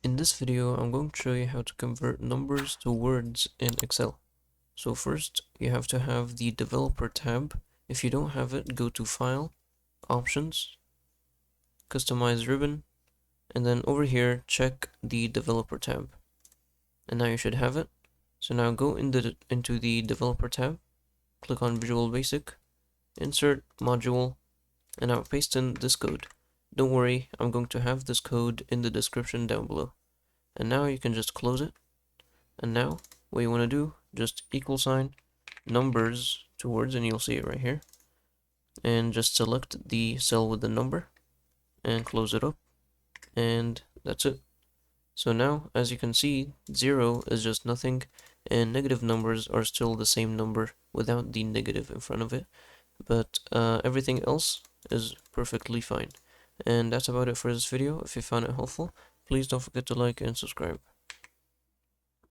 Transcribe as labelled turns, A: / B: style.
A: In this video, I'm going to show you how to convert numbers to words in Excel. So first, you have to have the Developer tab. If you don't have it, go to File, Options, Customize Ribbon, and then over here, check the Developer tab. And now you should have it. So now go into the Developer tab, click on Visual Basic, insert Module, and now paste in this code. Don't worry, I'm going to have this code in the description down below. And now you can just close it. And now what you want to do, just equal sign numbers to words, and you'll see it right here. And just select the cell with the number and close it up. And that's it. So now, as you can see, 0 is just nothing, and negative numbers are still the same number without the negative in front of it. But everything else is perfectly fine. And that's about it for this video. If you found it helpful, please don't forget to like and subscribe.